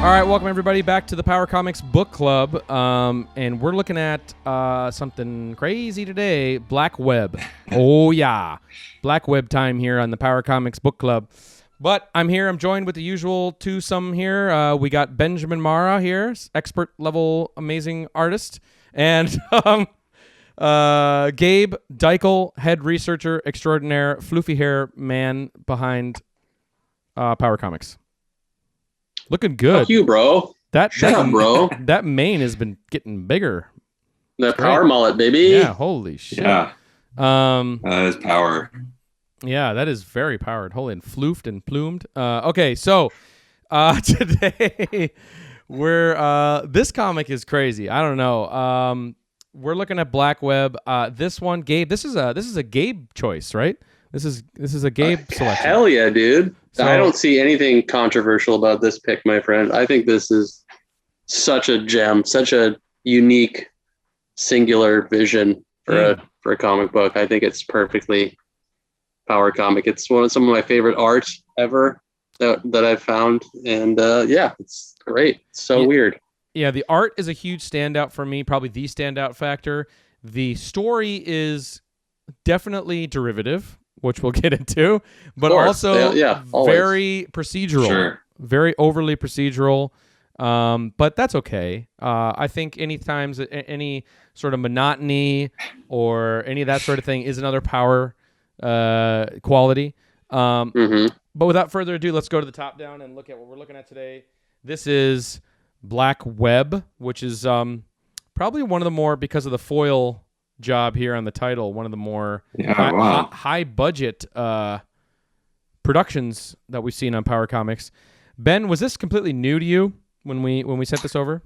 All right, welcome everybody back to the Power Comics Book Club, and we're looking at something crazy today, Black Web. Oh yeah, Black Web time here on the Power Comics Book Club. But I'm joined with the usual twosome here. We got Benjamin Marra here, expert level amazing artist, and Gabe Deichel, head researcher extraordinaire, floofy hair man behind Power Comics. Looking good. Fuck you, bro. Shut up, bro. That mane has been getting bigger. The power mullet, baby. Yeah, holy shit. Yeah. That is power. Yeah, that is very powered. Holy, and floofed and plumed. Okay, so today we're this comic is crazy. I don't know. We're looking at Black Web. This one, Gabe. This is a Gabe choice, right? This is a Gabe selection. Hell yeah, dude. So, I don't see anything controversial about this pick, my friend. I think this is such a gem, such a unique, singular vision for a comic book. I think it's perfectly power comic. It's some of my favorite art ever that I've found, and yeah, it's great. It's so weird. Yeah, the art is a huge standout for me, probably the standout factor. The story is definitely derivative, which we'll get into, but also very procedural, very overly procedural. But that's okay. I think any sort of monotony or any of that sort of thing is another power quality. But without further ado, let's go to the top down and look at what we're looking at today. This is Black Web, which is probably one of the more, because of the foil job here on the title, one of the more high budget productions that we've seen on Power Comics. Ben, was this completely new to you when we sent this over?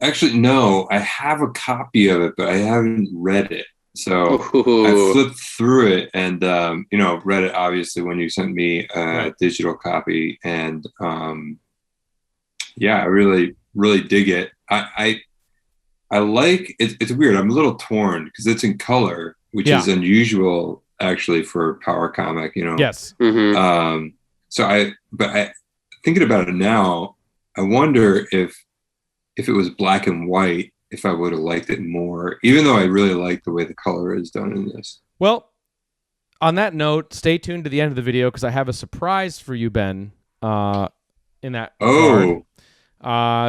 Actually, no. I have a copy of it, but I haven't read it. So I flipped through it and read it obviously when you sent me a digital copy, and I really dig it. I like it. It's weird. I'm a little torn because it's in color, which is unusual actually for Power Comic, Yes. So I thinking about it now, I wonder if it was black and white, if I would have liked it more, even though I really like the way the color is done in this. Well, on that note, stay tuned to the end of the video because I have a surprise for you, Ben, in that card.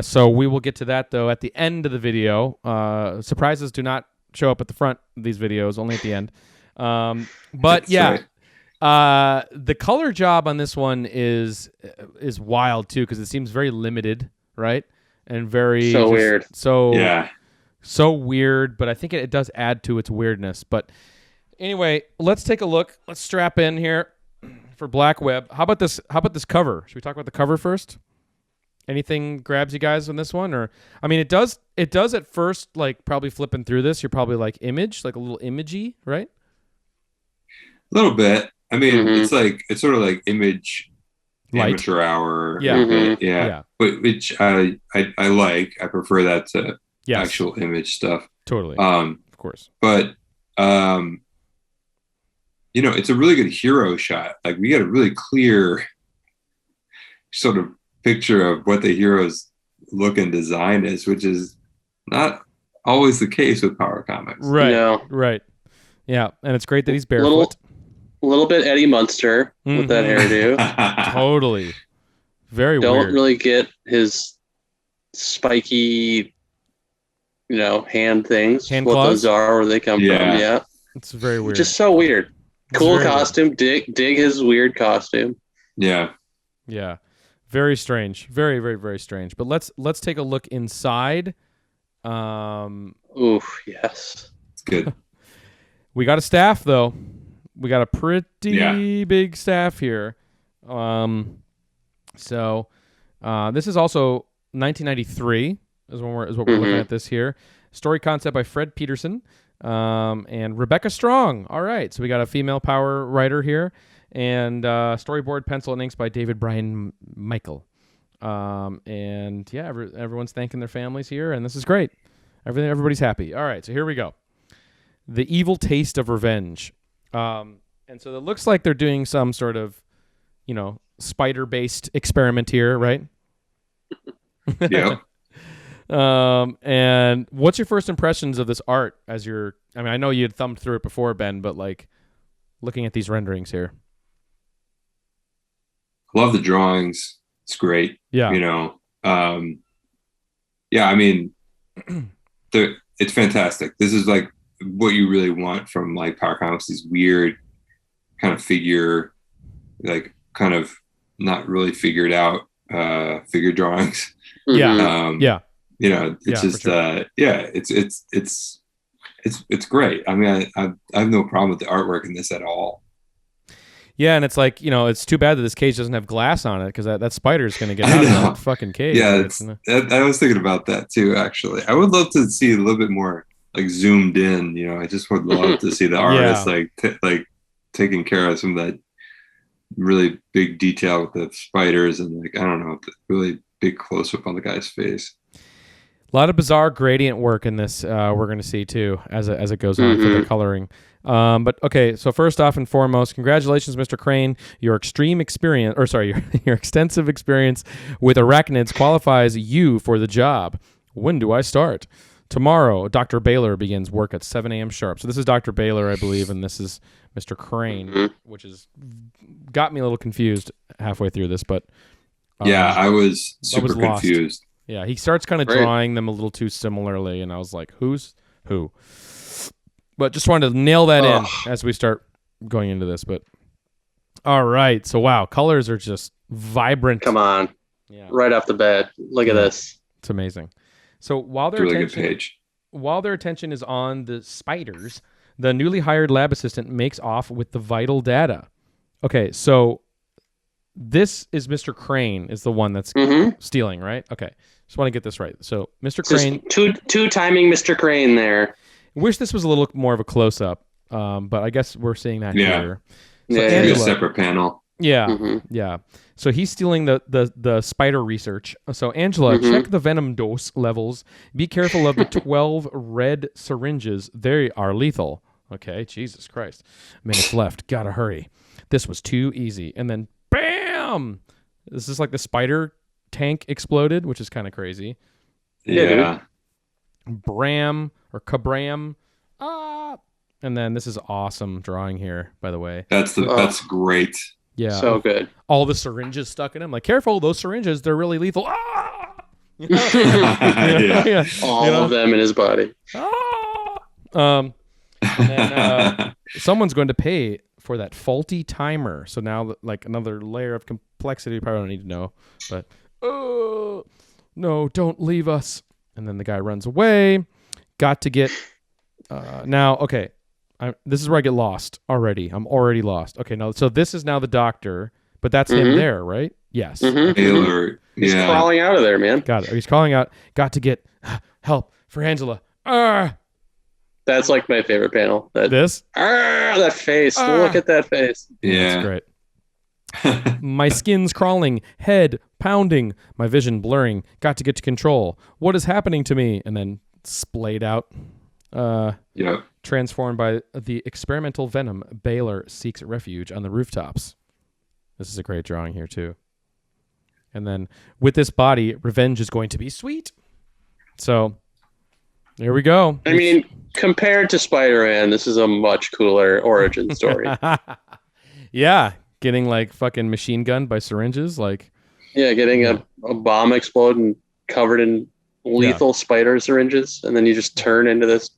So we will get to that, though, at the end of the video. Surprises do not show up at the front of these videos, only at the end. But the color job on this one is wild, too, because it seems very limited, right? And very... So weird. So weird, but I think it does add to its weirdness. But anyway, let's take a look. Let's strap in here for Black Web. How about this cover? Should we talk about the cover first? Anything grabs you guys on this one? Or I mean, it does at first, like, probably flipping through this, you're probably like image, like a little imagey, right? A little bit. I mean, it's sort of like image Light. Amateur hour. Yeah. But which I like. I prefer that to actual image stuff. Totally. Of course. But it's a really good hero shot. Like, we got a really clear sort of picture of what the hero's look and design is, which is not always the case with Power Comics. Right. No. Right. Yeah, and it's great that he's barefoot. A little bit Eddie Munster with that hairdo. Totally. Very weird. Don't really get his spiky, hand things. Hand what claws? those are, where they come from. Yeah. It's very weird. Just so weird. Cool costume. Dig his weird costume. Yeah. Yeah. Very strange. Very, very, very strange. But let's take a look inside. Oof, yes. It's good. We got a staff, though. We got a pretty big staff here. So this is also 1993 is what we're looking at this here. Story concept by Fred Peterson and Rebecca Strong. All right, so we got a female power writer here, and storyboard, pencil, and inks by David Bryan Michael. And yeah, everyone's thanking their families here, and this is great. Everybody's happy. All right, so here we go. The Evil Taste of Revenge. And so it looks like they're doing some sort of, spider-based experiment here, right? Yep. And what's your first impressions of this art as you're, I mean, I know you had thumbed through it before, Ben, but like looking at these renderings here. Love the drawings. It's great. Yeah. You know, yeah, I mean, it's fantastic. This is like what you really want from like Power Comics, these weird kind of figure, like kind of not really figured out figure drawings. Yeah. Yeah. You know, it's just sure. It's great. I mean, I have no problem with the artwork in this at all. Yeah, and it's like, you know, it's too bad that this cage doesn't have glass on it because that spider is going to get out of that fucking cage. Yeah, I was thinking about that too, actually. I would love to see a little bit more like zoomed in, you know. I just would love to see the artist like taking care of some of that really big detail with the spiders and like, I don't know, really big close-up on the guy's face. A lot of bizarre gradient work in this we're going to see too as it goes on for the coloring. But okay, so first off and foremost, congratulations, Mr. Crane. Your extreme experience, or sorry, your extensive experience with arachnids qualifies you for the job. When do I start? Tomorrow, Dr. Baylor begins work at 7 a.m. sharp. So this is Dr. Baylor, I believe, and this is Mr. Crane, which has got me a little confused halfway through this. But yeah, I was super confused. Yeah, he starts kind of drawing them a little too similarly, and I was like, who's who? But just wanted to nail that in as we start going into this. But all right, so wow, colors are just vibrant. Come on, right off the bat, look at this. It's amazing. So while their attention is on the spiders, the newly hired lab assistant makes off with the vital data. Okay, so this is Mr. Crane is the one that's stealing, right? Okay, just want to get this right. So Mr. Crane, two timing Mr. Crane there. Wish this was a little more of a close up, but I guess we're seeing that here. So Angela, a separate panel. Yeah, yeah. So he's stealing the spider research. So Angela, check the venom dose levels. Be careful of the 12 red syringes. They are lethal. Okay, Jesus Christ. Minutes left. Gotta hurry. This was too easy. And then bam! This is like the spider tank exploded, which is kind of crazy. Yeah. Bram or kabram. And then this is awesome drawing here, by the way. That's great. Yeah. So good. All the syringes stuck in him. Like, careful, those syringes, they're really lethal. Ah! You know? All of them in his body. And then someone's going to pay for that faulty timer. So now, like, another layer of complexity you probably don't need to know. But, no, don't leave us. And then the guy runs away. Got to get... now, okay. This is where I get lost already. I'm already lost. Okay, no. So this is now the doctor, but that's him there, right? Yes. Taylor, he's crawling out of there, man. Got it. He's crawling out. Got to get help for Angela. That's like my favorite panel. That face. Look at that face. Yeah. That's great. My skin's crawling, head pounding, my vision blurring. Got to get to control. What is happening to me? And then splayed out. Transformed by the experimental venom, Baylor seeks refuge on the rooftops. This is a great drawing here too. And then with this body, revenge is going to be sweet. So there we go. I mean, compared to Spider-Man, this is a much cooler origin story. Yeah, getting like fucking machine gunned by syringes, like getting a bomb exploding covered in lethal spider syringes, and then you just turn into this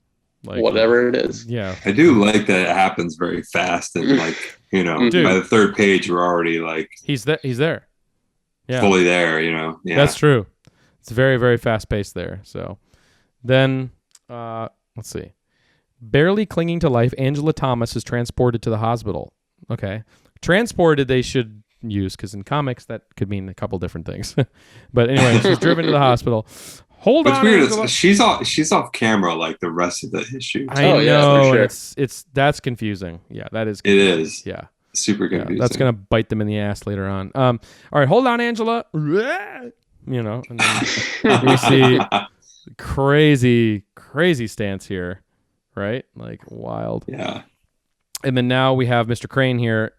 whatever it is. Yeah, I do like that it happens very fast, and like by the third page we're already like he's there, fully there. You know, that's true. It's very, very fast paced there. So then let's see, barely clinging to life, Angela Thomas is transported to the hospital. Okay, transported they should use because in comics that could mean a couple different things. But anyway, she's driven to the hospital. Hold on. What's weird is she's off camera like the rest of the issue. I know, for sure. It's that's confusing. Yeah, that is confusing. It is. Yeah. Super confusing. That's gonna bite them in the ass later on. All right, hold on, Angela. You know, and then we see crazy stance here, right? Like wild. Yeah. And then now we have Mr. Crane here,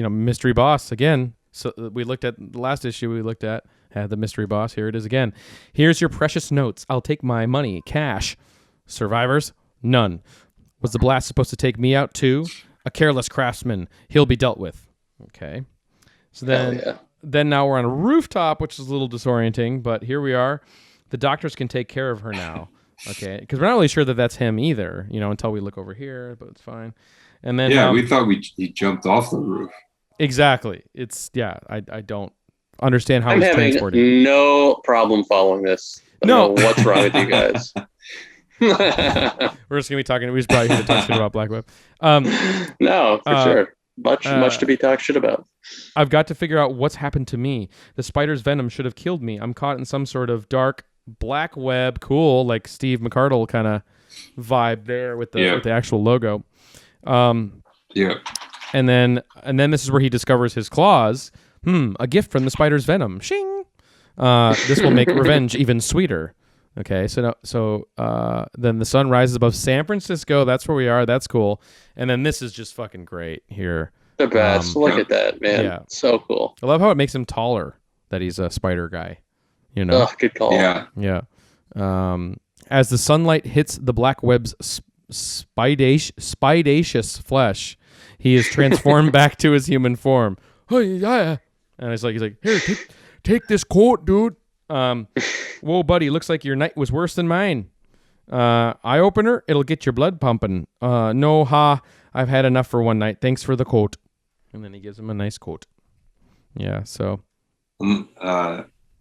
mystery boss again. So we looked at the last issue we looked at, The mystery boss. Here it is again. Here's your precious notes. I'll take my money. Cash. Survivors? None. Was the blast supposed to take me out too? A careless craftsman. He'll be dealt with. Okay. So then now we're on a rooftop, which is a little disorienting, but here we are. The doctors can take care of her now. Okay. Because we're not really sure that that's him either, until we look over here, but it's fine. And then we thought he jumped off the roof. Exactly. I don't understand how I'm he's having transported. No problem following this. I don't know what's wrong with you guys? We're just gonna be talking. We just brought you to talk shit about Black Web. No, for sure. Much to be talked shit about. I've got to figure out what's happened to me. The spider's venom should have killed me. I'm caught in some sort of dark black web. Cool, like Steve McCardle kind of vibe there with the actual logo. Yeah. And then this is where he discovers his claws. A gift from the spider's venom. Shing. This will make revenge even sweeter. Okay, so then the sun rises above San Francisco. That's where we are. That's cool. And then this is just fucking great here. The best. Look at that, man. Yeah. So cool. I love how it makes him taller that he's a spider guy. Oh, good call. Yeah. Yeah. As the sunlight hits the black web's spidacious flesh, he is transformed back to his human form. Oh yeah. And he's like, here, take this coat, dude. Whoa, buddy, looks like your night was worse than mine. Eye opener, it'll get your blood pumping. No, I've had enough for one night. Thanks for the coat. And then he gives him a nice coat. Yeah, so.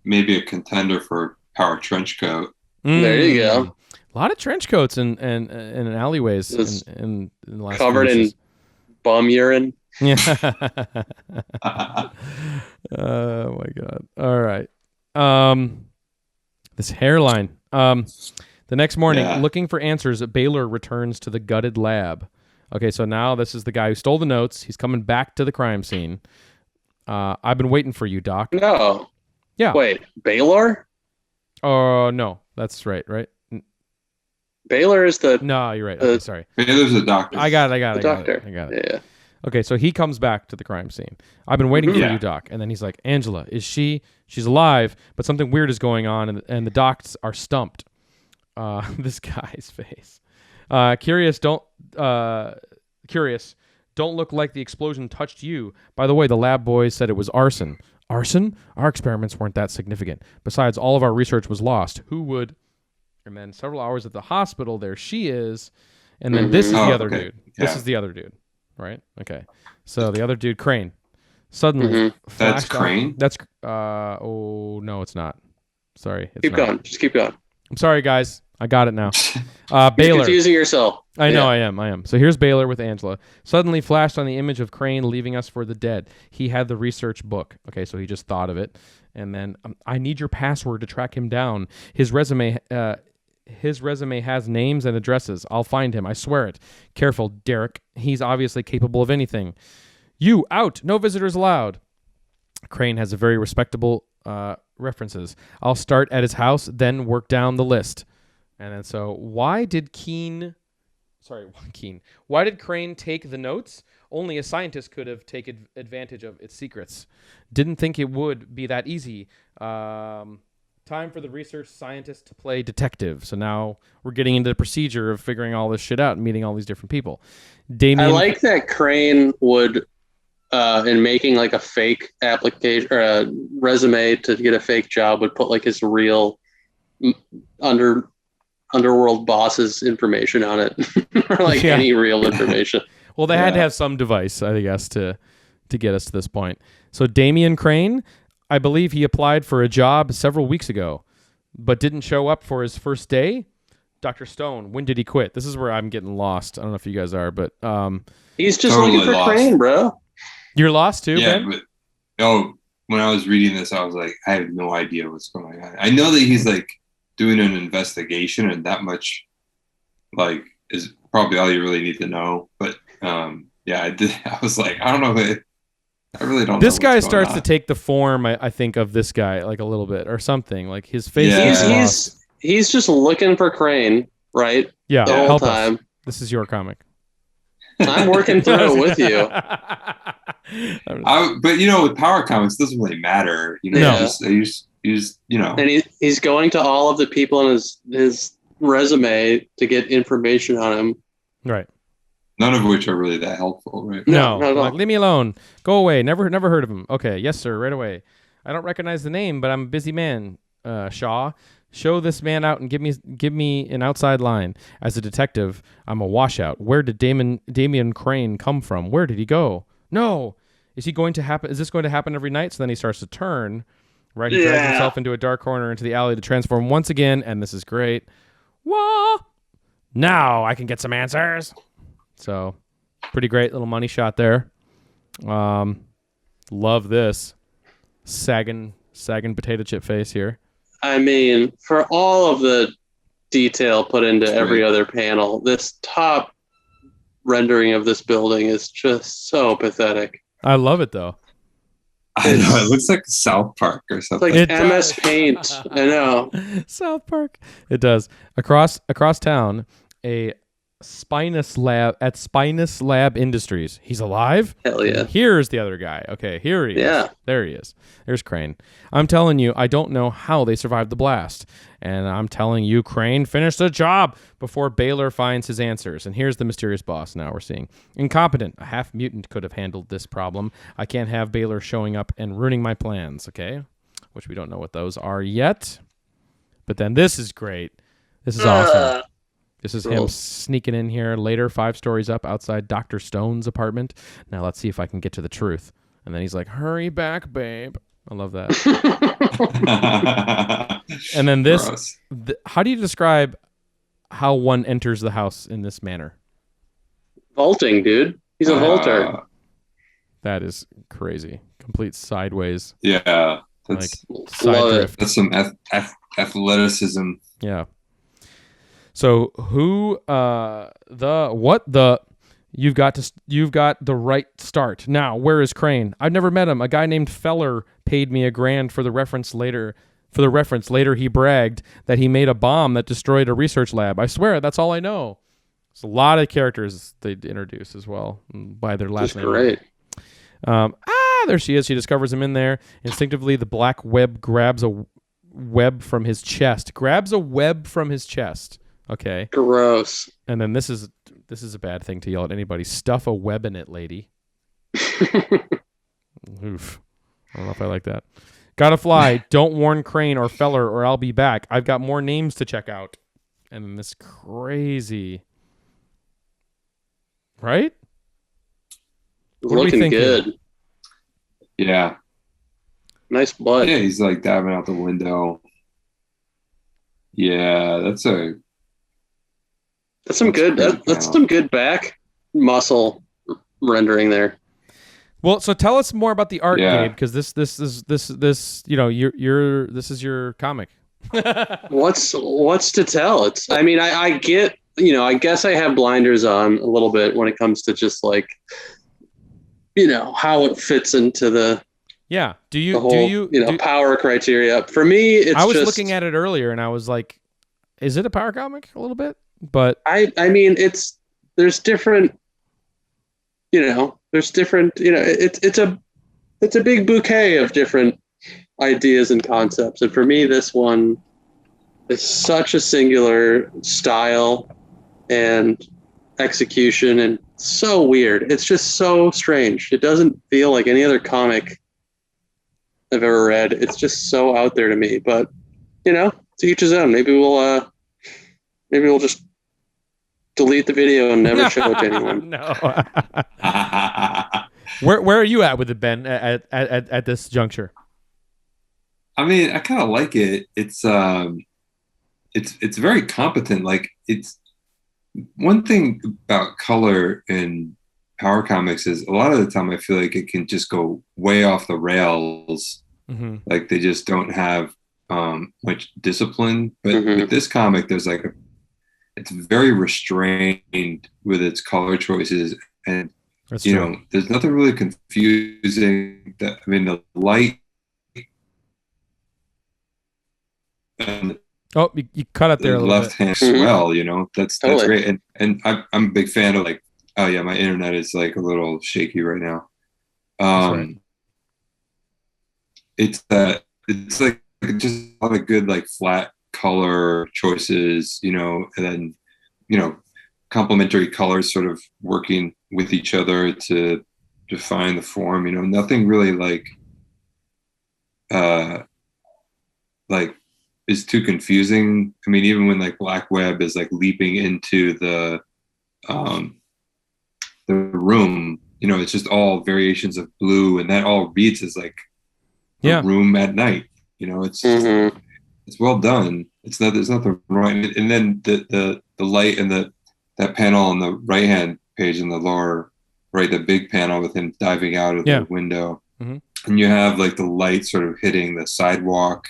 Maybe a contender for power trench coat. There you go. A lot of trench coats in alleyways in the last covered in bum urine. Yeah. Oh my God. All right. This hairline. The next morning, looking for answers, Baylor returns to the gutted lab. Okay, so now this is the guy who stole the notes. He's coming back to the crime scene. I've been waiting for you, Doc. No. Yeah. Wait, Baylor? Oh, no. That's right? Baylor is the... No, you're right. Okay, sorry. Baylor's the doctor. I got it. Doctor. I got it. Yeah. Okay, so he comes back to the crime scene. I've been waiting for you, Doc. And then he's like, Angela, is she? She's alive, but something weird is going on, and the docs are stumped. This guy's face. Curious, don't look like the explosion touched you. By the way, the lab boys said it was arson. Arson? Our experiments weren't that significant. Besides, all of our research was lost. Who would? And then several hours at the hospital, there she is. And then this is the other dude. Yeah. This is the other dude, right? Okay. So the other dude, Crane, suddenly That's Crane? That's, no, it's not. Sorry. Keep going. Just keep going. I'm sorry, guys. I got it now. Baylor. You're confusing yourself. I know, I am. So here's Baylor with Angela. Suddenly flashed on the image of Crane leaving us for the dead. He had the research book. Okay, so he just thought of it. And then, I need your password to track him down. His resume has names and addresses. I'll find him. I swear it. Careful, Derek. He's obviously capable of anything. You, out. No visitors allowed. Crane has a very respectable references. I'll start at his house, then work down the list. And then so why did Crane take the notes? Only a scientist could have taken advantage of its secrets. Didn't think it would be that easy. Time for the research scientist to play detective. So now we're getting into the procedure of figuring all this shit out and meeting all these different people. Damien, I like that Crane would, in making like a fake application or a resume to get a fake job, would put like his real underworld boss's information on it, or like any real information. Well, they had to have some device, I guess, to get us to this point. So Damien Crane, I believe he applied for a job several weeks ago, but didn't show up for his first day. Dr. Stone, when did he quit? This is where I'm getting lost. I don't know if you guys are, but he's just totally looking for lost. Crane, bro. You're lost too, yeah, Ben? But when I was reading this, I was like, I have no idea what's going on. I know that he's like doing an investigation, and that much like is probably all you really need to know. But I was like, I don't know. I really don't know. This guy starts to take the form, I think, of this guy, like a little bit or something. Like his face. He's just looking for Crane, right? Yeah. The whole time. This is your comic. I'm working through it with you. But with power comics, it doesn't really matter. And he's going to all of the people in his resume to get information on him. Right. None of which are really that helpful, right? No, not at all. Like, leave me alone. Go away. Never heard of him. Okay, yes, sir, right away. I don't recognize the name, but I'm a busy man, Shaw. Show this man out and give me an outside line. As a detective, I'm a washout. Where did Damian Crane come from? Where did he go? No. Is this going to happen every night? So then he starts to turn. Right, he drags himself into a dark corner into the alley to transform once again, and this is great. Whoa! Now I can get some answers. So, pretty great little money shot there. Love this sagging potato chip face here. I mean, for all of the detail put into every other panel, this top rendering of this building is just so pathetic. I love it though. I know, it looks like South Park or something. It's like MS Paint. I know. South Park. It does. Across town, a Spinus Lab Industries. He's alive? Hell yeah. And here's the other guy. Okay, here he is. Yeah. There he is. There's Crane. I'm telling you, I don't know how they survived the blast. And I'm telling you, Crane, finish the job before Baylor finds his answers. And here's the mysterious boss now we're seeing. Incompetent. A half-mutant could have handled this problem. I can't have Baylor showing up and ruining my plans, okay? Which we don't know what those are yet. But then this is great. This is awesome. This is him sneaking in here later, 5 stories up outside Dr. Stone's apartment. Now let's see if I can get to the truth. And then he's like, hurry back, babe. I love that. And then this, how do you describe how one enters the house in this manner? Vaulting, dude. He's a vaulter. That is crazy. Complete sideways. Yeah. That's, like side drift. That's some athleticism. Yeah. So you've got the right start. Now, where is Crane? I've never met him. A guy named Feller paid me $1,000 for the reference later. Later he bragged that he made a bomb that destroyed a research lab. I swear, that's all I know. There's a lot of characters they introduce as well by their last name. Great. There she is. She discovers him in there. Instinctively, the black web grabs a web from his chest. Okay. Gross. And then this is a bad thing to yell at anybody. Stuff a web in it, lady. Oof. I don't know if I like that. Gotta fly. Don't warn Crane or Feller or I'll be back. I've got more names to check out. And then this crazy. Right? What looking good. Yeah. Nice blood. Yeah, he's like diving out the window. Yeah, that's some good back muscle rendering there. Well, so tell us more about the art, Gabe, because this is this is your comic. What's to tell? I get, I guess I have blinders on a little bit when it comes to just like, how it fits into the power criteria. For me, I was looking at it earlier and I was like, is it a power comic a little bit? But there's different, it's a big bouquet of different ideas and concepts. And for me, this one is such a singular style and execution and so weird. It's just so strange. It doesn't feel like any other comic I've ever read. It's just so out there to me, but to each his own. Maybe we'll just delete the video and never show it to anyone. No. Where are you at with it, Ben? At this juncture? I mean, I kind of like it. It's very competent. Like, it's one thing about color in power comics is a lot of the time I feel like it can just go way off the rails. Mm-hmm. Like they just don't have much discipline. But with this comic, there's like it's very restrained with its color choices, and there's nothing really confusing. The light. And you cut it there. The left hand swell, that's great, and I'm a big fan of like, oh yeah, my internet is like a little shaky right now. It's like just a lot of good like flat color choices, and then complementary colors sort of working with each other to define the form. Nothing really like is too confusing. I mean, even when like Black Web is like leaping into the room, it's just all variations of blue, and that all reads as like a room at night. It's it's well done. There's nothing wrong. And then the light and that panel on the right hand page in the lower right, the big panel with him diving out of the window, and you have like the light sort of hitting the sidewalk,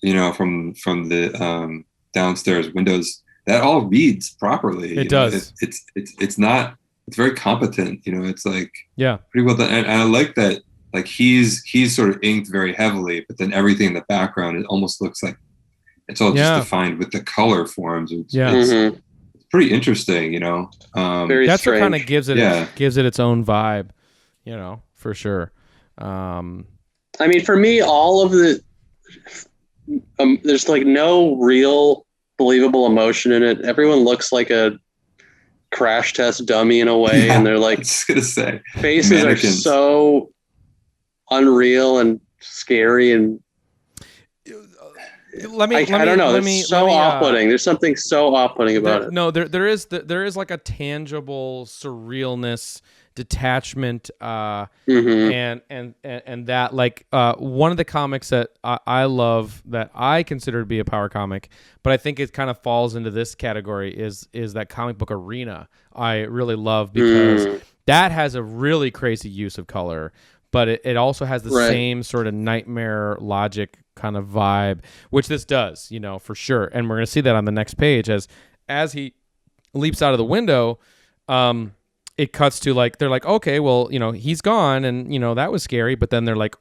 from the downstairs windows. That all reads properly. It does. It's not. It's very competent. It's like pretty well done. And I like that. Like he's sort of inked very heavily, but then everything in the background, it almost looks like it's all just defined with the color forms. It's pretty interesting, Very that's strange. what kind of gives it its own vibe, for sure. I mean, for me, all of the there's like no real believable emotion in it. Everyone looks like a crash test dummy in a way, and they're like, I was just gonna say, faces mannequins. Are so unreal and scary, and I don't know. It's so off-putting. There's something so off-putting about it. No, there is like a tangible surrealness, detachment, and that like one of the comics that I love, that I consider to be a power comic, but I think it kind of falls into this category, is that comic book Arena. I really love because that has a really crazy use of color, but it also has the same sort of nightmare logic kind of vibe, which this does, for sure. And we're going to see that on the next page as he leaps out of the window. It cuts to like, they're like, okay, well, he's gone, and that was scary. But then they're like,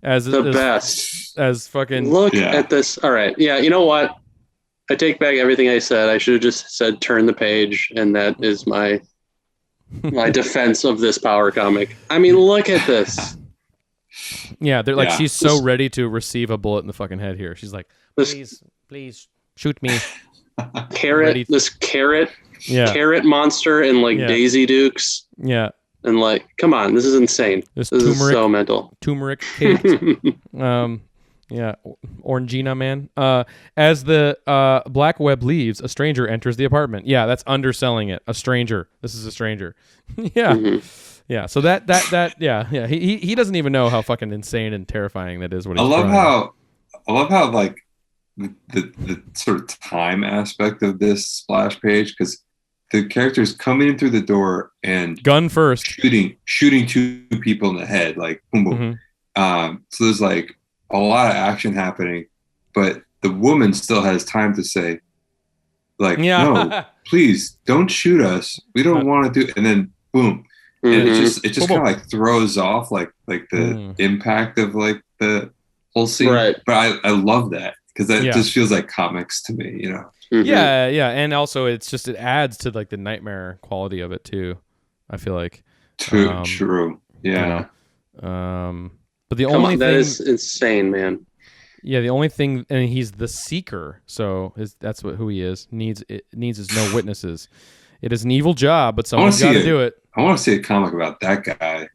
as best, as fucking look at this. All right, yeah, you know what? I take back everything I said. I should have just said turn the page, and that is my defense of this power comic. I mean, look at this. Yeah, they're like, she's so ready to receive a bullet in the fucking head here. She's like, please shoot me. Carrot monster and like Daisy Dukes. Yeah. And like, come on, this is insane. This is so mental. Turmeric cake. Orangina man. As the Black Web leaves, a stranger enters the apartment. Yeah, that's underselling it. A stranger. This is a stranger. Yeah. So that he doesn't even know how fucking insane and terrifying that is. What he's I love how like the sort of time aspect of this splash page, because the character's coming in through the door and gun first shooting two people in the head, like boom boom. So there's like a lot of action happening, but the woman still has time to say, like, no, please don't shoot us. We don't want to do. And then boom, and it just kind of like throws off like the impact of like the whole scene. Right. But I love that, because that just feels like comics to me, Yeah, and also it adds to like the nightmare quality of it too. I feel like true. Yeah. But the only thing that is insane, man. Yeah, the only thing, and he's the seeker, so that's who he is. Needs is no witnesses. It is an evil job, but someone's got to do it. I want to see a comic about that guy.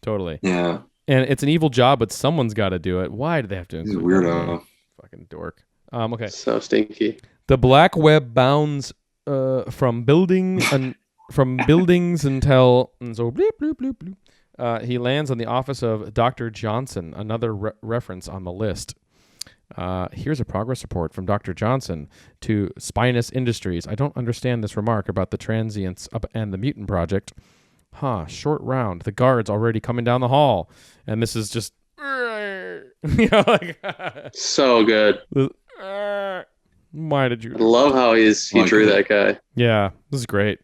Totally. Yeah. And it's an evil job, but someone's got to do it. Why do they have to? He's a weirdo. Fucking dork. Okay. So stinky. The Black Web bounds from buildings until and so bloop bloop bloop bloop. He lands on the office of Dr. Johnson, another reference on the list. Here's a progress report from Dr. Johnson to Spinus Industries. I don't understand this remark about the transients and the mutant project. Short round. The guard's already coming down the hall. And this is just... so good. Why did you... I love how he drew that guy. Yeah, this is great.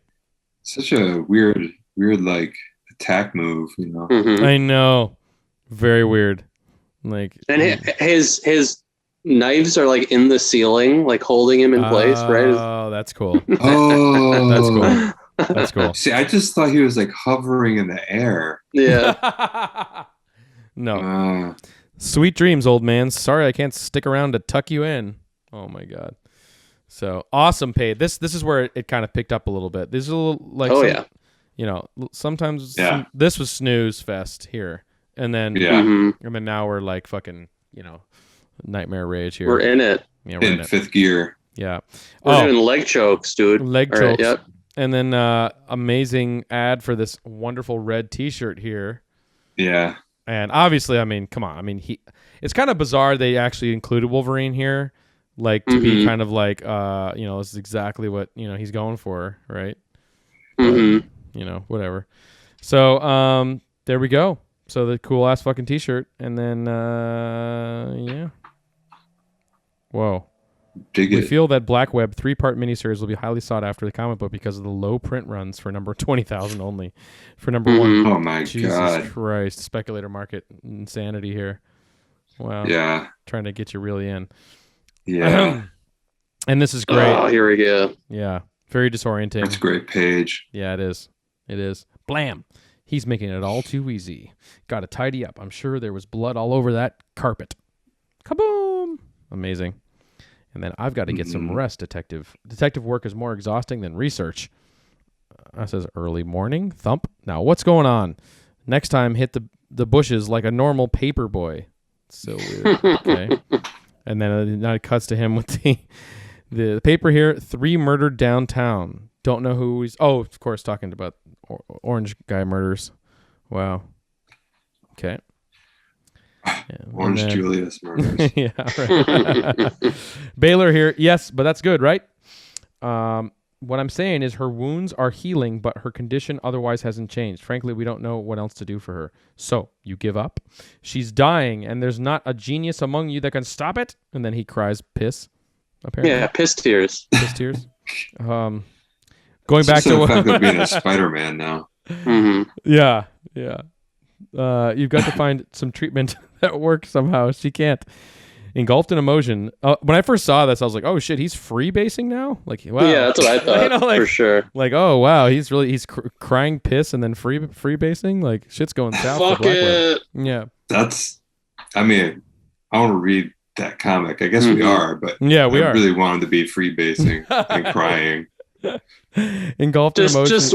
Such a weird like attack move, I know, very weird. Like, and his knives are like in the ceiling, like holding him in place, right? Oh, that's cool. Oh, that's cool. That's cool. See, I just thought he was like hovering in the air. Yeah. No. Sweet dreams, old man. Sorry I can't stick around to tuck you in. Oh my god. So awesome, Paid. This is where it kind of picked up a little bit. This is a little like sometimes this was snooze fest here. And then and then now we're like fucking, nightmare rage here. We're in it. Yeah, we're in fifth gear. Yeah. We're doing leg chokes, dude. Leg chokes. Right, yep. And then amazing ad for this wonderful red t-shirt here. Yeah. And obviously, I mean, come on. I mean, it's kind of bizarre they actually included Wolverine here, like to be kind of like, this is exactly what, he's going for, right? But, whatever. So, there we go. So the cool ass fucking t-shirt. And then, yeah. Whoa. We feel that Black Web 3-part miniseries will be highly sought after the comic book because of the low print runs for number 20,000 only. For number 1. Oh my Jesus God. Christ. Speculator market insanity here. Wow. Yeah. Trying to get you really in. Yeah. And this is great. Oh, here we go. Yeah. Very disorienting. That's a great page. Yeah, it is. It is. Blam. He's making it all too easy. Got to tidy up. I'm sure there was blood all over that carpet. Kaboom. Amazing. And then I've got to get some rest, detective. Detective work is more exhausting than research. That says early morning. Thump. Now, what's going on? Next time, hit the bushes like a normal paper boy. So weird. Okay. And then now it cuts to him with the paper here. 3 murdered downtown. Don't know who he's... Oh, of course, talking about orange guy murders. Wow. Okay. Yeah, Orange Julius murders. Yeah, right. Baylor here. Yes, but that's good, right? What I'm saying is her wounds are healing, but her condition otherwise hasn't changed. Frankly, we don't know what else to do for her. So, you give up? She's dying, and there's not a genius among you that can stop it? And then he cries piss, apparently. Yeah, piss tears. Piss tears. Going back to... the fact of being a Spider-Man now. Yeah, yeah. You've got to find some treatment that works somehow. She can't. Engulfed in emotion. When I first saw this, I was like, "Oh shit, he's freebasing now!" Like, wow. Yeah, that's what I thought. For sure. Like, oh wow, he's crying piss and then freebasing. Like, shit's going south. Fuck it. Yeah. I mean, I want to read that comic. I guess we are, but yeah, we I are. really wanted to be freebasing and crying. Engulfed in emotion. Just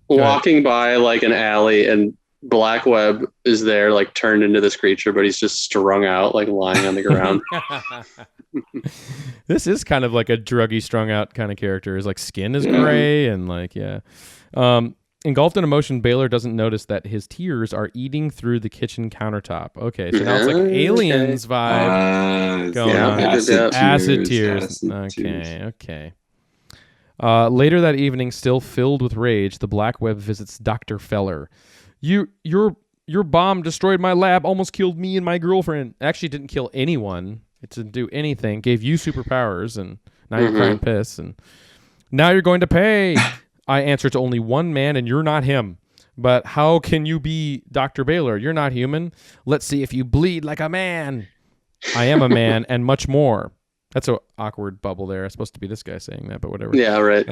walking by like an alley and Black Web is there, like turned into this creature, but he's just strung out, like lying on the ground. This is kind of like a druggy, strung out kind of character. His like skin is gray and like engulfed in emotion, Baylor doesn't notice that his tears are eating through the kitchen countertop. Okay, so now it's like Aliens vibe going on. Acid tears. Okay. Later that evening, still filled with rage, the Black Web visits Dr. Feller. Your bomb destroyed my lab, almost killed me and my girlfriend. Actually didn't kill anyone. It didn't do anything. Gave you superpowers, and now you're crying piss, and now you're going to pay. I answer to only one man, and you're not him. But how can you be Dr. Baylor? You're not human. Let's see if you bleed like a man. I am a man, and much more. That's an awkward bubble there. It's supposed to be this guy saying that, but whatever. Yeah, right.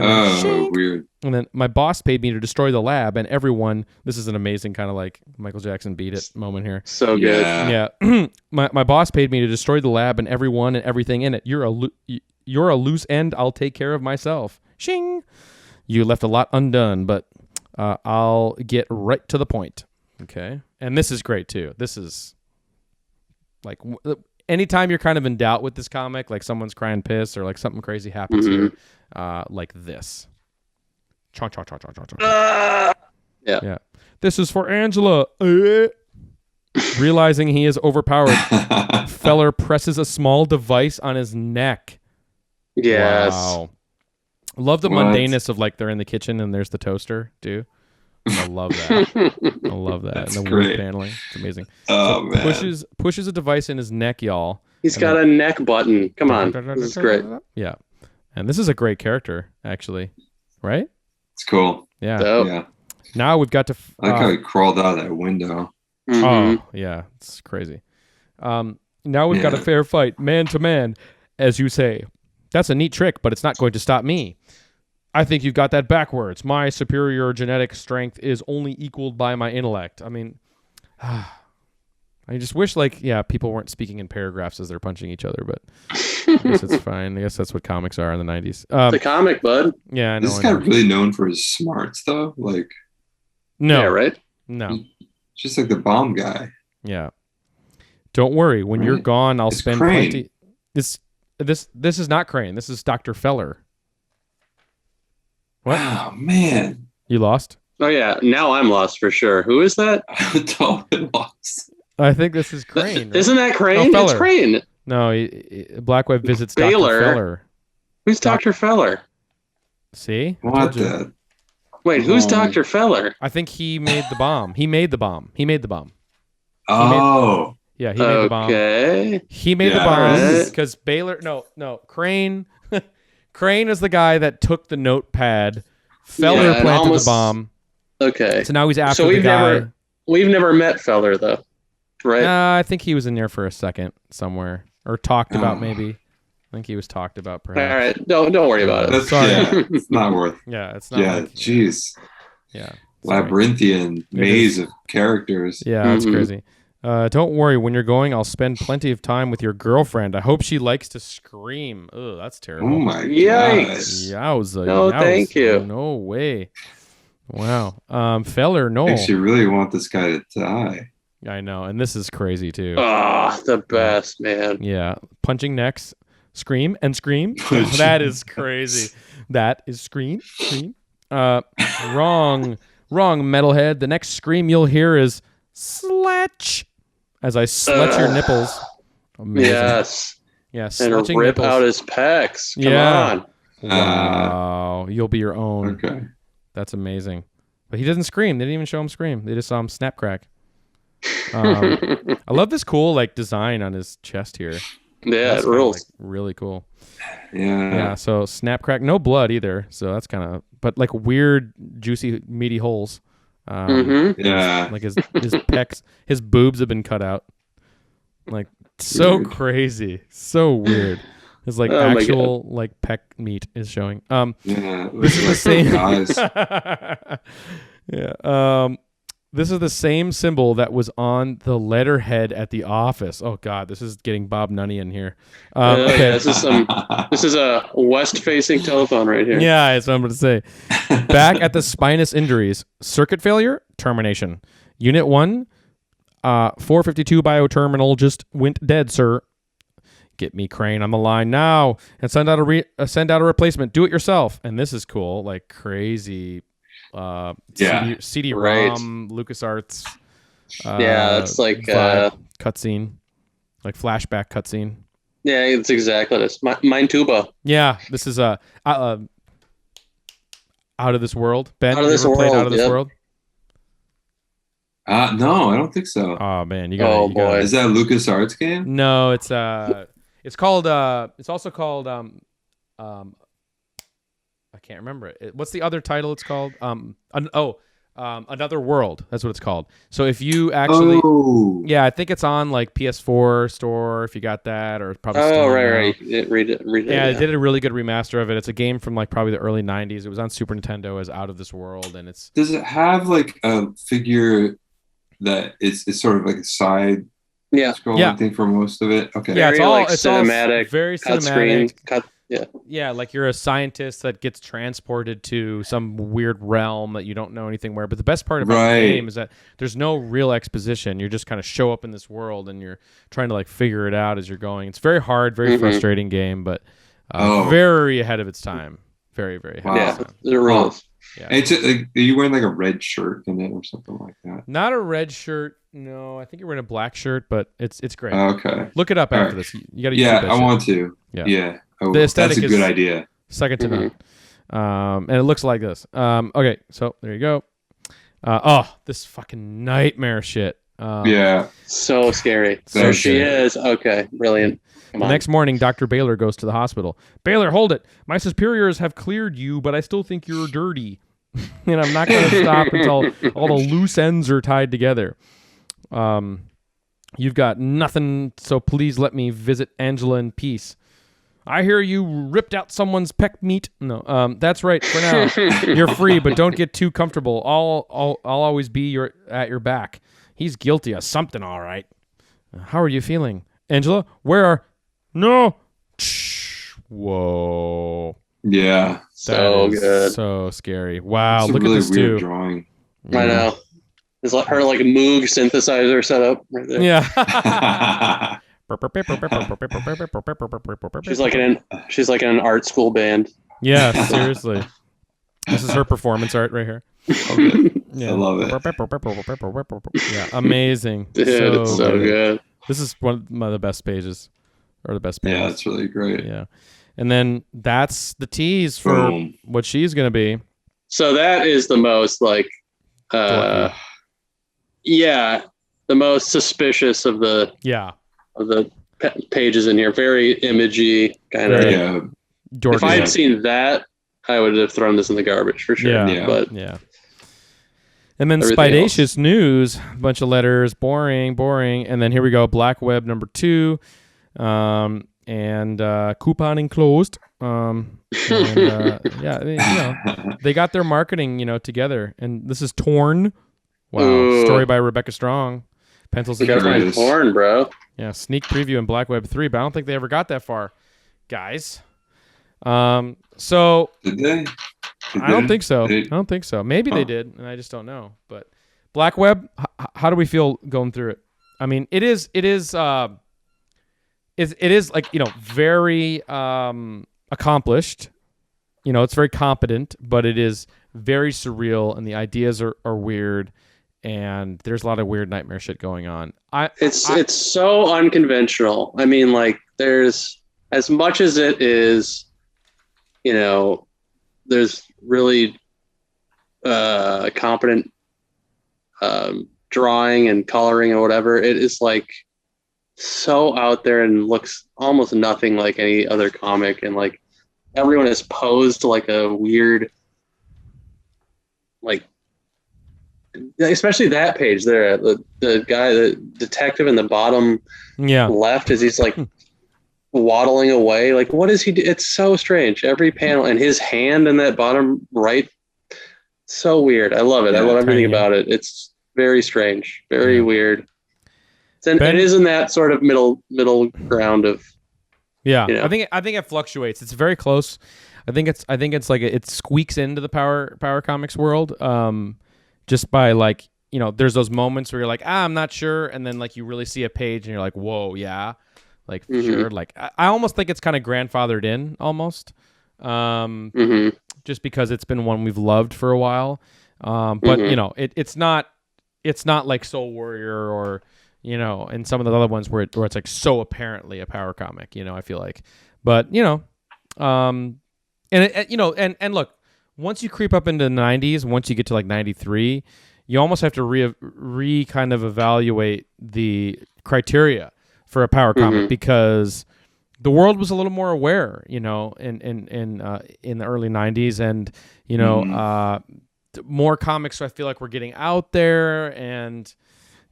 Weird. And then my boss paid me to destroy the lab, and everyone... This is an amazing kind of like Michael Jackson beat it moment here. So good. Yeah. My boss paid me to destroy the lab and everyone and everything in it. You're a loose end. I'll take care of myself. Shing! You left a lot undone, but I'll get right to the point. Okay? And this is great, too. This is... like... Anytime you're kind of in doubt with this comic, like someone's crying piss or like something crazy happens here, like this. Yeah. This is for Angela. Realizing he is overpowered, Feller presses a small device on his neck. Yes. Wow. Love the mundaneness of like they're in the kitchen and there's the toaster, too. I love that. I love that. That's and the great. weird paneling. It's amazing. Oh, man. Pushes a device in his neck, y'all. He's got a neck button. Come on. This is great. Yeah. And this is a great character, actually. Right? It's cool. Yeah. Dope. Yeah. Now we've got to... I like how he crawled out of that window. Oh, yeah. It's crazy. Now we've got a fair fight, man to man, as you say. That's a neat trick, but it's not going to stop me. I think you've got that backwards. My superior genetic strength is only equaled by my intellect. I mean, I just wish, people weren't speaking in paragraphs as they're punching each other, but I guess it's fine. I guess that's what comics are in the 90s. The comic, bud. Yeah, I know. This guy really known for his smarts, though? No. Yeah, right? No. Just like the bomb guy. Yeah. Don't worry. When you're gone, I'll spend Crane. plenty... This is not Crane. This is Dr. Feller. What? Wow, man. You lost? Oh, yeah. Now I'm lost for sure. Who is that? I'm totally lost. I think this is Crane. Right? Isn't that Crane? No, it's Crane. No, Black Web visits Baylor. Dr. Feller. Who's Dr. Feller? See? What the? Wait, who's Dr. Feller? I think he made the bomb. He made the bomb. Oh. Yeah, he made the bomb. Okay. He made the bomb because Baylor... No. Crane... Crane is the guy that took the notepad. Feller planted the bomb. Okay. So now he's after the guy. We've never met Feller, though. Right? I think he was in there for a second somewhere. Or talked about, maybe. I think he was talked about, perhaps. All right. Don't worry about it. Sorry. It's not worth. Yeah, it's not. Yeah, jeez. Yeah. Labyrinthian maze of characters. Yeah, that's crazy. Don't worry. When you're going, I'll spend plenty of time with your girlfriend. I hope she likes to scream. Oh, that's terrible. Oh my Yikes. god. Yowza. No, thank you. No way. Wow. Feller, no. I actually really want this guy to die. I know, and this is crazy too. The best, man. Yeah. Punching necks. Scream and scream. That is crazy. That is scream. Wrong, metalhead. The next scream you'll hear is sledge. As I sledge your nipples. Amazing. Yes. Yeah, And sledging rip nipples. out his pecs. Come on. Wow. You'll be your own. Okay. That's amazing. But he doesn't scream. They didn't even show him scream. They just saw him snap crack. I love this cool design on his chest here. Yeah, That's it rules. Really cool. Yeah. So snap crack, no blood either. So that's kind of, but weird, juicy, meaty holes. Yeah. His pecs, his boobs have been cut out. So weird. Crazy, so weird. His actual pec meat is showing. Yeah. This is the same. Guys. Yeah. This is the same symbol that was on the letterhead at the office. Oh God, this is getting Bob Nunnian here. Okay. This is a west-facing telephone right here. Yeah, that's what I'm going to say. Back at the spinous injuries, circuit failure, termination. Unit 1, 452 bioterminal just went dead, sir. Get me Crane on the line now and send out a replacement. Do it yourself. And this is cool, crazy. CD-ROM, LucasArts. It's cutscene, flashback cutscene. Yeah, it's exactly this. Mine Tuba. Yeah, this is Out of This World. Ben, Out of This World. Played Out of This World? No, I don't think so. Oh man, you got. Boy, is that a LucasArts game? No, it's called. It's also called. I can't remember it. What's the other title it's called? Another World. That's what it's called. So if you actually... Oh. Yeah, I think it's on PS4 store if you got that, or probably Steam. Oh, right. Read it. Yeah, they did a really good remaster of it. It's a game from probably the early 90s. It was on Super Nintendo as Out of This World, and it's... Does it have a figure that it's sort of a side scrolling thing for most of it? Okay. Yeah, very, it's cinematic. All very cut cinematic. Screen, Yeah, you're a scientist that gets transported to some weird realm that you don't know anything where. But the best part about the game is that there's no real exposition. You just kind of show up in this world and you're trying to figure it out as you're going. It's very hard, very frustrating game, but very ahead of its time. Very, very ahead of its time. It rules. Yeah. It's are you wearing a red shirt in it or something like that? Not a red shirt. No, I think you're wearing a black shirt, but it's great. Okay. Look it up after this. You got to. Yeah, I want to. Yeah. Oh, the aesthetic that's a good idea. Second to none. And it looks like this. Okay, so there you go. This fucking nightmare shit. So scary. So she is. Okay, brilliant. The next morning, Dr. Baylor goes to the hospital. Baylor, hold it. My superiors have cleared you, but I still think you're dirty. And I'm not going to stop until all the loose ends are tied together. You've got nothing, so please let me visit Angela in peace. I hear you ripped out someone's peck meat. No, that's right. For now, you're free, but don't get too comfortable. I'll always be at your back. He's guilty of something, all right. How are you feeling, Angela? Where are? No. Whoa. Yeah. So good. So scary. Wow. It's look a really at this weird too. drawing. I know. It's like her like a Moog synthesizer setup right there. Yeah. she's like in an art school band. Yeah, seriously. This is her performance art right here. Yeah. I love it. Yeah, amazing. Dude, it's so good. This is one of the best pages, or the best pages. Yeah, it's really great. Yeah, and then that's the tease for what she's gonna be. So that is the most like, the most suspicious of the pages in here. Very imagey kind of. Yeah. If I had seen that, I would have thrown this in the garbage for sure. Yeah. But and then Spidacious News, a bunch of letters, boring. And then here we go, Black Web number 2, and coupon enclosed. They got their marketing, together. And this is Torn. Wow, story by Rebecca Strong. Pencils and find Torn, bro. Yeah, sneak preview in Black Web 3, but I don't think they ever got that far, guys. So did they? I don't think so. I don't think so. Maybe they did, and I just don't know. But Black Web, how do we feel going through it? I mean, it is like, very accomplished. It's very competent, but it is very surreal, and the ideas are weird, and there's a lot of weird nightmare shit going on. It's so unconventional. I mean, like, there's as much as it is, there's really competent drawing and coloring or whatever. It is like so out there and looks almost nothing like any other comic, and like everyone is posed like a weird, like, especially that page there, the guy, the detective in the bottom left, as he's like waddling away. Like, what is he do? It's so strange. Every panel, and his hand in that bottom right, so weird. I love it. I love everything about it. It's very strange, very weird. It is in that sort of middle ground of. Yeah, I think it fluctuates. It's very close. I think it's like it squeaks into the Power Comics world. Just by like, there's those moments where you're like, I'm not sure, and then like you really see a page and you're like, whoa, yeah. Like, sure. Like, I almost think it's kind of grandfathered in almost, just because it's been one we've loved for a while. But it's not like Soul Warrior or and some of the other ones where it's like so apparently a power comic. I feel like, but and look, once you creep up into the 90s, once you get to like 93, you almost have to re kind of evaluate the criteria for a power comic, because the world was a little more aware, in the early 90s, and more comics, so I feel like we're getting out there, and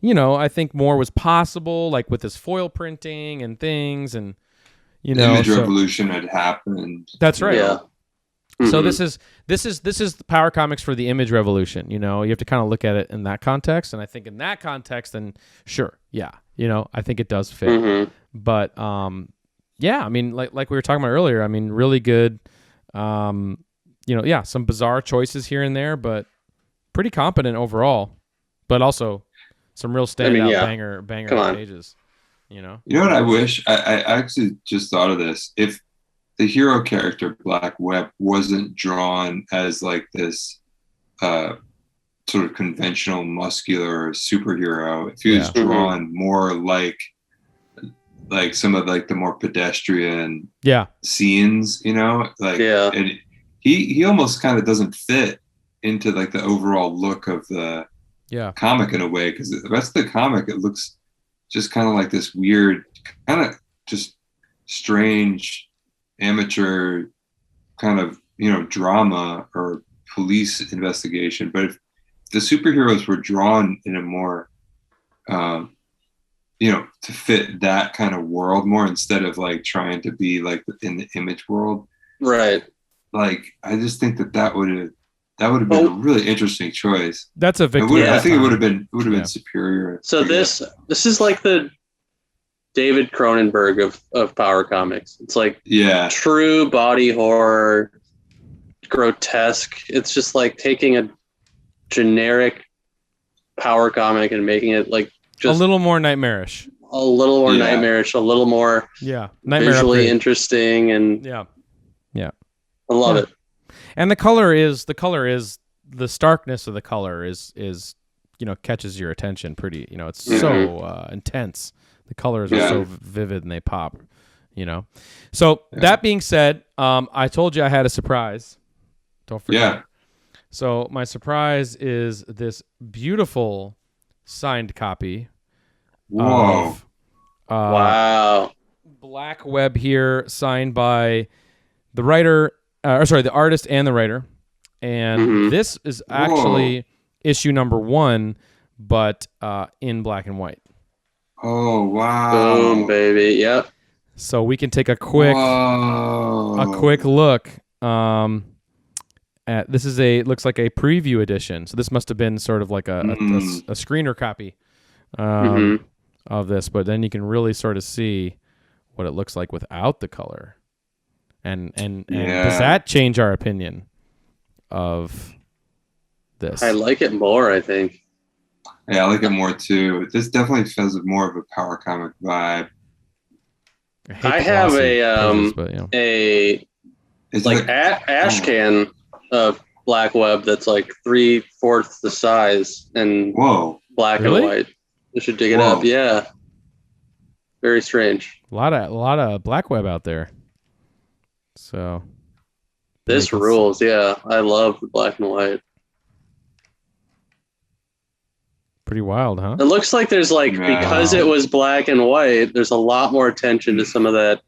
I think more was possible, like with this foil printing and things, and image revolution had happened. That's right. Yeah. So this is the power comics for the image revolution. You have to kind of look at it in that context, and I think in that context, then sure, yeah, I think it does fit. But I mean, like we were talking about earlier, I mean, really good. Some bizarre choices here and there, but pretty competent overall. But also some real standout banger pages. You know what I wish? I actually just thought of this. If the hero character Black Web wasn't drawn as like this sort of conventional muscular superhero, if he was drawn more like some of like the more pedestrian scenes, and he almost kind of doesn't fit into like the overall look of the comic in a way, because the rest of the comic, it looks just kind of like this weird, kind of just strange amateur kind of drama or police investigation. But if the superheroes were drawn in a more to fit that kind of world more instead of like trying to be like in the image world. Right. Like, I just think that would have been a really interesting choice. That's a victory. I think it would have been superior. So this is like the David Cronenberg of power comics. It's like true body horror, grotesque. It's just like taking a generic power comic and making it like just a little more nightmarish. A little more nightmarish, a little more visually interesting, and I love it. And the color is the starkness of the color is catches your attention pretty. It's so intense. The colors are so vivid and they pop. So that being said, I told you I had a surprise. Don't forget. Yeah. So my surprise is this beautiful signed copy. Whoa! Wow. Black Web here, signed by the writer. The artist and the writer. And this is actually issue number 1, but in black and white. Oh, wow. Boom, baby. Yep. So we can take a quick look at this. Looks like a preview edition. So this must have been sort of like a screener copy of this, but then you can really sort of see what it looks like without the color. And does that change our opinion of this? I like it more, I think. Yeah, I like it more too. This definitely has more of a power comic vibe. I have a ash can of Black Web that's like 3/4 the size and black and white. You should dig it up. Yeah, very strange. A lot of Black Web out there. So this rules. Yeah, I love the black and white. Pretty wild, huh? It looks like there's because it was black and white, there's a lot more attention to some of that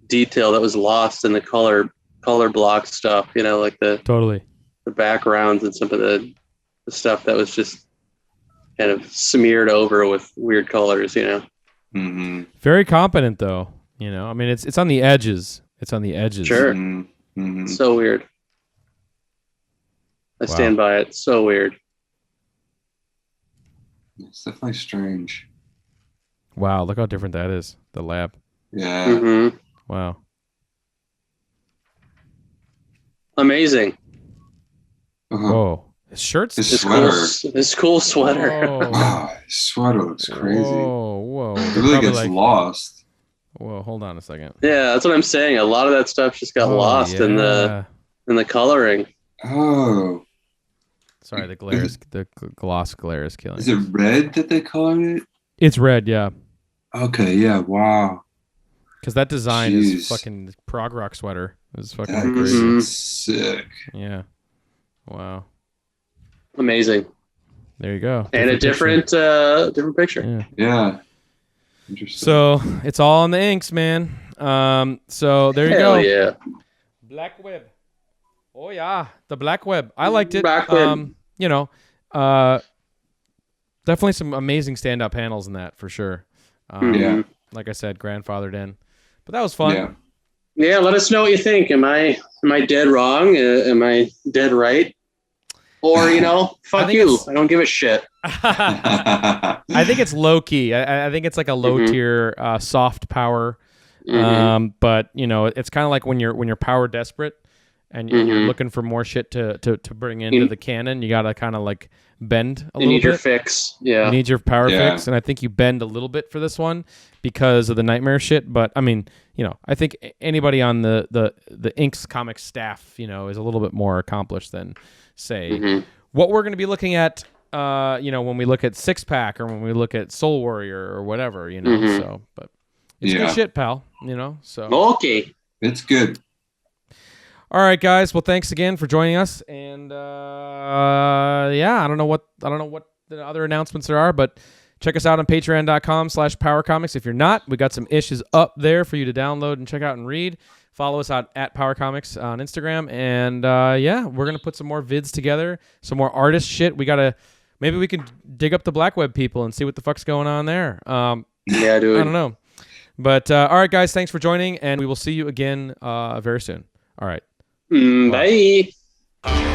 detail that was lost in the color block stuff, like the backgrounds and some of the stuff that was just kind of smeared over with weird colors, Very competent though, I mean it's on the edges. It's on the edges. Sure. So weird. I stand by it. So weird. It's definitely strange. Wow, look how different that is. The lab. Yeah. Wow. Amazing. Whoa. His shirt's his sweater. His cool sweater. His sweater looks crazy. Whoa. It really gets lost. Whoa, hold on a second. Yeah, that's what I'm saying. A lot of that stuff just got lost in the coloring. Oh. Sorry, the gloss glare is killing. Is it red that they colored it? It's red, yeah. Okay, yeah, wow. Because that design is fucking prog rock sweater. It's fucking crazy. Sick. Yeah. Wow. Amazing. There you go. And a different picture. Yeah. Interesting. So it's all in the inks, man. So there you go. Yeah. Black Web. Oh yeah, the Black Web. I liked it. Black Web. Definitely some amazing stand-up panels in that for sure. Like I said, grandfathered in, but that was fun. Yeah. Let us know what you think. Am I dead wrong? Am I dead right? Or fuck you. I don't give a shit. I think it's low key. I think it's like a low tier soft power. But it's kind of like when you're power desperate. And you're looking for more shit to bring into the canon. You got to kind of like bend a little bit. You need your fix. Yeah. You need your power fix. And I think you bend a little bit for this one because of the nightmare shit. But I mean, I think anybody on the Inks comic staff, is a little bit more accomplished than, say, what we're going to be looking at, when we look at Six Pack or when we look at Soul Warrior or whatever, So, but it's good shit, pal, So. Okay. It's good. All right, guys. Well, thanks again for joining us. And I don't know what the other announcements there are, but check us out on patreon.com/powercomics. If you're not, we got some issues up there for you to download and check out and read. Follow us out at Power Comics on Instagram. And we're gonna put some more vids together, some more artist shit. Maybe we can dig up the Black Web people and see what the fuck's going on there. Yeah, dude. I don't know. But all right, guys, thanks for joining, and we will see you again very soon. All right. Bye.